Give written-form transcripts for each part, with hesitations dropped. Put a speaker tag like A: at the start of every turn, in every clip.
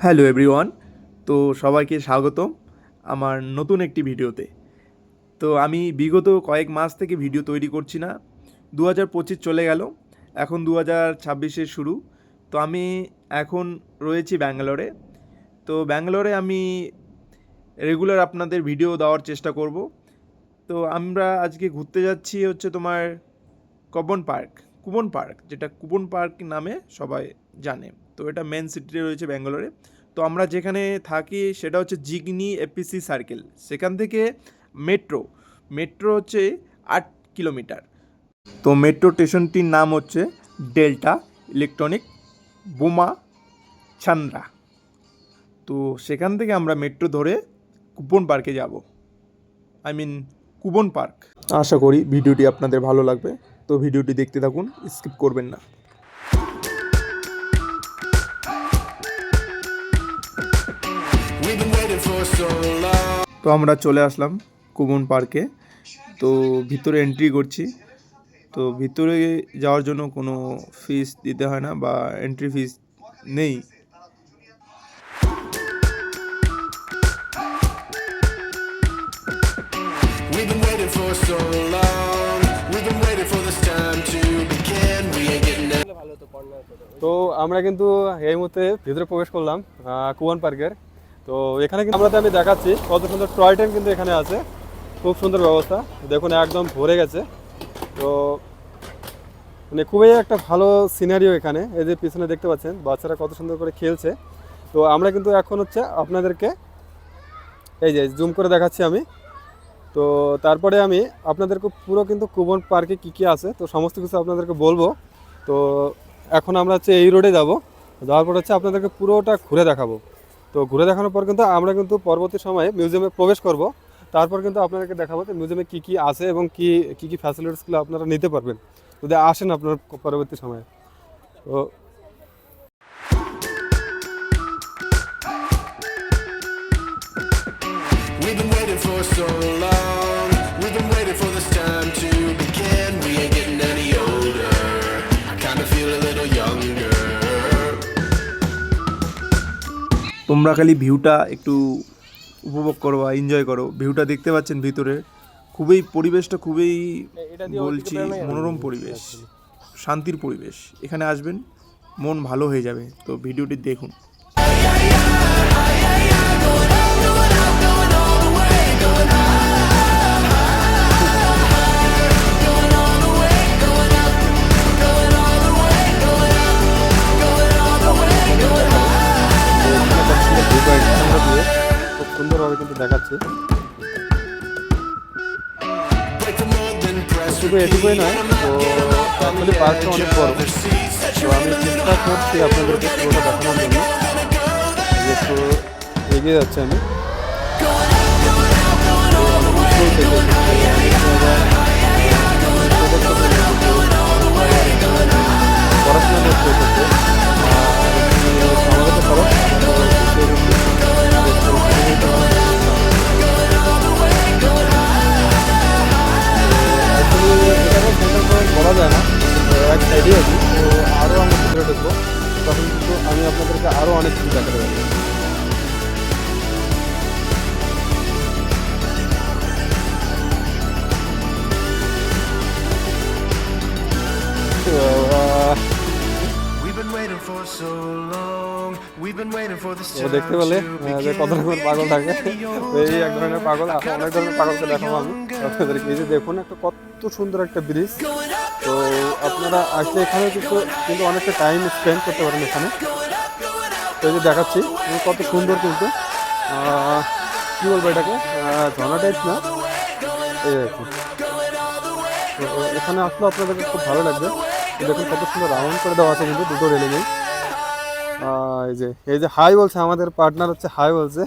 A: Hello everyone. তো সবাইকে স্বাগতম আমার নতুন একটি ভিডিওতে। তো আমি বিগত কয়েক মাস থেকে ভিডিও তৈরি করছি না। 2025 চলে গেল, এখন 2026-এর শুরু। তো আমি এখন রয়েছি ব্যাঙ্গালোরে। তো ব্যাঙ্গালোরে আমি রেগুলার আপনাদের ভিডিও দেওয়ার চেষ্টা করব। তো আমরা আজকে ঘুরতে যাচ্ছি হচ্ছে তোমার কুবন পার্ক, যেটা কুবন পার্ক নামে সবাই জানে। তো এটা মেন সিটিতে রয়েছে ব্যাঙ্গালোরে। তো আমরা যেখানে থাকি সেটা হচ্ছে জিগনি এপিসি সার্কেল। সেখান থেকে মেট্রো হচ্ছে 8 কিলোমিটার। তো মেট্রো স্টেশনটির নাম হচ্ছে ডেল্টা ইলেকট্রনিক বোমা চান্দ্রা। তো সেখান থেকে আমরা মেট্রো ধরে কুপন পার্কে যাব, কুবন পার্ক। আশা করি ভিডিওটি আপনাদের ভালো লাগবে। তো ভিডিওটি দেখতে থাকুন, স্কিপ করবেন না। তো আমরা চলে আসলাম কুবন পার্কে। তো ভিতরে এন্ট্রি করছি। তো ভিতরে যাওয়ার জন্য কোনো ফিস দিতে হয় না, বা এন্ট্রি ফিস নেই।
B: তো আমরা কিন্তু এই মুহূর্তে ভিতরে প্রবেশ করলাম কুবন পার্কের। তো এখানে কিন্তু আমি দেখাচ্ছি কত সুন্দর টয় ট্রেন কিন্তু এখানে আছে। খুব সুন্দর ব্যবস্থা, দেখুন একদম ভরে গেছে। তো মানে খুবই একটা ভালো সিনারিও এখানে। এই যে পিছনে দেখতে পাচ্ছেন বাচ্চারা কত সুন্দর করে খেলছে। তো আমরা কিন্তু এখন হচ্ছে আপনাদেরকে এই যে জুম করে দেখাচ্ছি আমি। তো তারপরে আমি আপনাদেরকে পুরো কিন্তু কুবন পার্কে কী কী আছে তো সমস্ত কিছু আপনাদেরকে বলবো। তো এখন আমরা হচ্ছে এই রোডে যাব, যাওয়ার পর হচ্ছে আপনাদেরকে পুরোটা ঘুরে দেখাবো। তো ঘুরে দেখানোর পর কিন্তু আমরা কিন্তু পরবর্তী সময়ে মিউজিয়ামে প্রবেশ করব। তারপর কিন্তু আপনাদেরকে দেখাবো যে মিউজিয়ামে কী কী আছে এবং কী কী ফ্যাসিলিটিসগুলো আপনারা নিতে পারবেন যদি আসেন আপনার পরবর্তী সময়ে। তো We've been waiting for so long. We've been waiting for this time to begin. We ain't getting any older. I kind of feel a little younger.
A: তোমরা খালি ভিউটা একটু উপভোগ করো বা এনজয় করো। ভিউটা দেখতে পাচ্ছেন ভিতরে, পরিবেশটা খুবই বলছি মনোরম পরিবেশ, শান্তির পরিবেশ। এখানে আসবেন, মন ভালো হয়ে যাবে। তো ভিডিওটি দেখুন। খুব সুন্দরভাবে কিন্তু দেখাচ্ছে। শুধু এটুকুই নয়, তো আসলে পার্কটা অনেক বড়। তো আমি চেষ্টা করছি আপনাদেরকে পুরোটা দেখানোর জন্য। একটু এগিয়ে যাচ্ছি আমি। পড়াশোনা করতে আমাদের তো বলা যায় না, এক সাইডে আছি। তো আরও আমরা ভিতরে ঢুকবো, তখন কিন্তু আমি আপনাদেরকে আরও অনেক কিছু দেখাতে পারি। দেখতে পেলে যে কত রকমের পাগল থাকে, এই এক ধরনের পাগল, অনেক ধরনের পাগলকে দেখাবো আমি আপনাদেরকে। এই যে দেখুন একটা কত সুন্দর একটা ব্রিজ। তো আপনারা আসলে এখানে কিন্তু অনেকটা টাইম স্পেন্ড করতে পারেন এখানে। তো এই যে দেখাচ্ছি কত সুন্দর, কিন্তু কী বলবো এটাকে, ঝর্ণা টাইপ না, এই দেখুন। তো এখানে আসলে আপনাদেরকে খুব ভালো লাগবে। দেখুন কত সুন্দর রাউন্ড করে দেওয়া আছে কিন্তু দুটো রেলিংয়ে। এই যে হাই বলছে, আমাদের পার্টনার হচ্ছে হাই বলছে।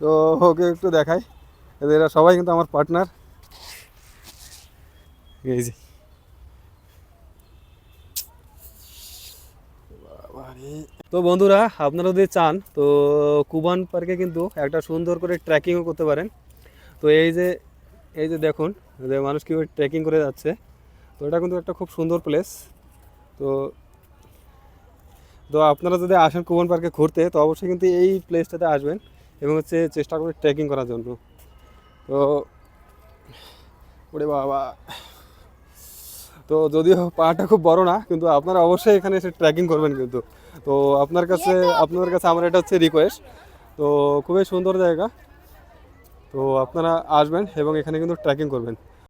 A: তো ওকে একটু দেখাই, এরা সবাই কিন্তু আমার পার্টনার। এই যে তো বন্ধুরা, আপনারা যদি চান তো কুবন পার্কে কিন্তু একটা সুন্দর করে ট্রেকিংও করতে পারেন। তো এই যে দেখুন যে মানুষ কীভাবে ট্রেকিং করে যাচ্ছে। তো এটা কিন্তু একটা খুব সুন্দর প্লেস। তো
B: তো আপনারা যদি আসেন কুবন পার্কে ঘুরতে তো অবশ্যই কিন্তু এই প্লেসটাতে আসবেন এবং হচ্ছে চেষ্টা করবেন ট্রেকিং করার জন্য। তো ওরে বাবা, তো যদিও পাহাড়টা খুব বড় না, কিন্তু আপনারা অবশ্যই এখানে এসে ট্রেকিং করবেন কিন্তু। তো আপনাদের কাছে আমার এটা হচ্ছে রিকোয়েস্ট। তো খুবই সুন্দর জায়গা, তো আপনারা আসবেন এবং এখানে কিন্তু ট্রেকিং করবেন।